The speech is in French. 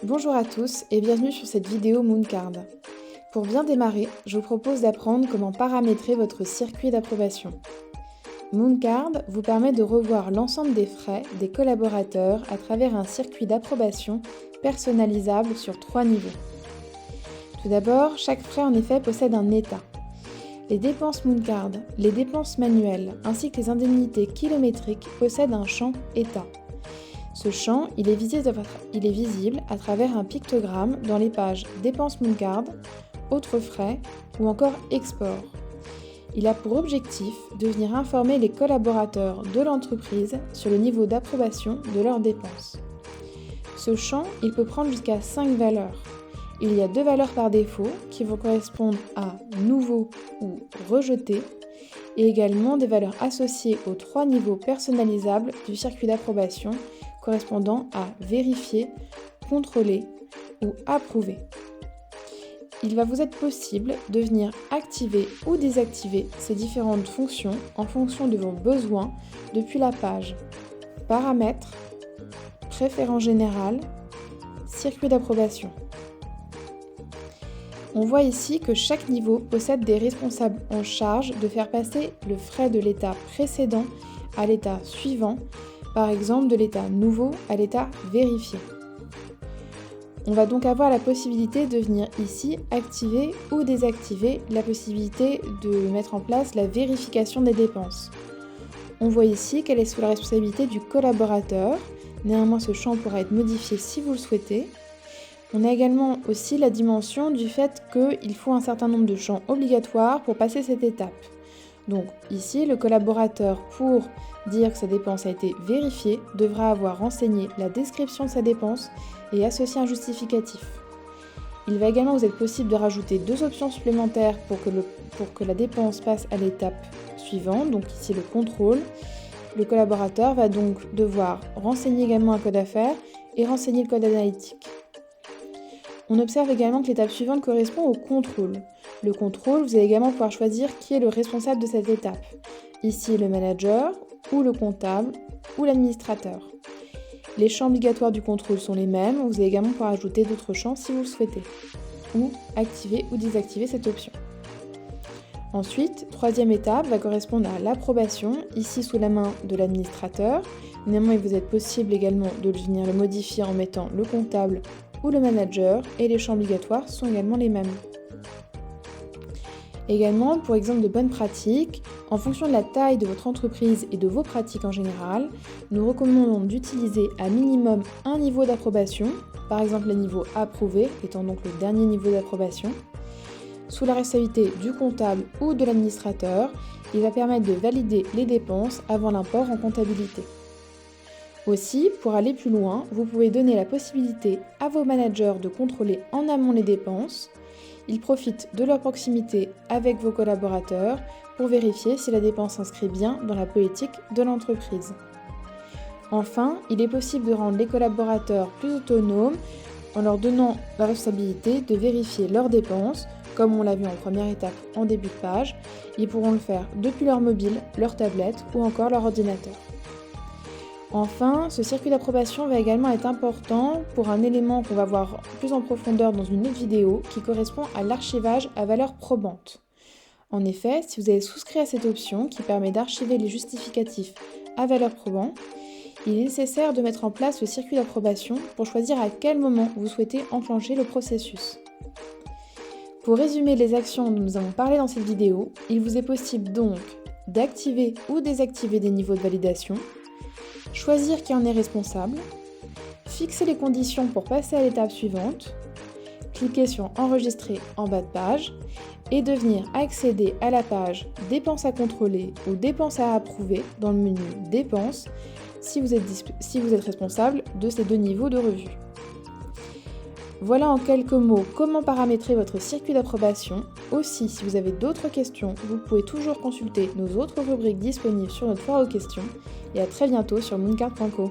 Bonjour à tous et bienvenue sur cette vidéo Mooncard. Pour bien démarrer, je vous propose d'apprendre comment paramétrer votre circuit d'approbation. Mooncard vous permet de revoir l'ensemble des frais des collaborateurs à travers un circuit d'approbation personnalisable sur 3 niveaux. Tout d'abord, chaque frais en effet possède un état. Les dépenses Mooncard, les dépenses manuelles ainsi que les indemnités kilométriques possèdent un champ état. Ce champ, il est visible à travers un pictogramme dans les pages Dépenses Mooncard, Autres frais ou encore Export. Il a pour objectif de venir informer les collaborateurs de l'entreprise sur le niveau d'approbation de leurs dépenses. Ce champ, il peut prendre jusqu'à 5 valeurs. Il y a 2 valeurs par défaut qui vont correspondre à Nouveau ou Rejeté et également des valeurs associées aux 3 niveaux personnalisables du circuit d'approbation correspondant à Vérifier, Contrôler ou Approuver. Il va vous être possible de venir activer ou désactiver ces différentes fonctions en fonction de vos besoins depuis la page Paramètres, Préférences générales, Circuit d'approbation. On voit ici que chaque niveau possède des responsables en charge de faire passer le frais de l'état précédent à l'état suivant, par exemple de l'état nouveau à l'état vérifié. On va donc avoir la possibilité de venir ici activer ou désactiver la possibilité de mettre en place la vérification des dépenses. On voit ici qu'elle est sous la responsabilité du collaborateur, néanmoins ce champ pourra être modifié si vous le souhaitez. On a également aussi la dimension du fait qu'il faut un certain nombre de champs obligatoires pour passer cette étape. Donc ici, le collaborateur, pour dire que sa dépense a été vérifiée, devra avoir renseigné la description de sa dépense et associé un justificatif. Il va également vous être possible de rajouter 2 options supplémentaires pour que la dépense passe à l'étape suivante, donc ici le contrôle. Le collaborateur va donc devoir renseigner également un code à faire et renseigner le code analytique. On observe également que l'étape suivante correspond au contrôle. Le contrôle, vous allez également pouvoir choisir qui est le responsable de cette étape. Ici, le manager, ou le comptable, ou l'administrateur. Les champs obligatoires du contrôle sont les mêmes, vous allez également pouvoir ajouter d'autres champs si vous le souhaitez, ou activer ou désactiver cette option. Ensuite, troisième étape va correspondre à l'approbation, ici sous la main de l'administrateur. Néanmoins, il vous est possible également de venir le modifier en mettant le comptable ou le manager, et les champs obligatoires sont également les mêmes. Également, pour exemple de bonnes pratiques, en fonction de la taille de votre entreprise et de vos pratiques en général, nous recommandons d'utiliser à minimum un niveau d'approbation, par exemple le niveau approuvé étant donc le dernier niveau d'approbation. Sous la responsabilité du comptable ou de l'administrateur, il va permettre de valider les dépenses avant l'import en comptabilité. Aussi, pour aller plus loin, vous pouvez donner la possibilité à vos managers de contrôler en amont les dépenses. Ils profitent de leur proximité avec vos collaborateurs pour vérifier si la dépense s'inscrit bien dans la politique de l'entreprise. Enfin, il est possible de rendre les collaborateurs plus autonomes en leur donnant la responsabilité de vérifier leurs dépenses, comme on l'a vu en première étape en début de page. Ils pourront le faire depuis leur mobile, leur tablette ou encore leur ordinateur. Enfin, ce circuit d'approbation va également être important pour un élément qu'on va voir plus en profondeur dans une autre vidéo qui correspond à l'archivage à valeur probante. En effet, si vous avez souscrit à cette option qui permet d'archiver les justificatifs à valeur probante, il est nécessaire de mettre en place le circuit d'approbation pour choisir à quel moment vous souhaitez enclencher le processus. Pour résumer les actions dont nous avons parlé dans cette vidéo, il vous est possible donc d'activer ou désactiver des niveaux de validation, choisir qui en est responsable, fixer les conditions pour passer à l'étape suivante, cliquer sur Enregistrer en bas de page et de venir accéder à la page Dépenses à contrôler ou Dépenses à approuver dans le menu Dépenses si vous êtes responsable de ces 2 niveaux de revue. Voilà en quelques mots comment paramétrer votre circuit d'approbation. Aussi, si vous avez d'autres questions, vous pouvez toujours consulter nos autres rubriques disponibles sur notre foire aux questions. Et à très bientôt sur mooncard.co.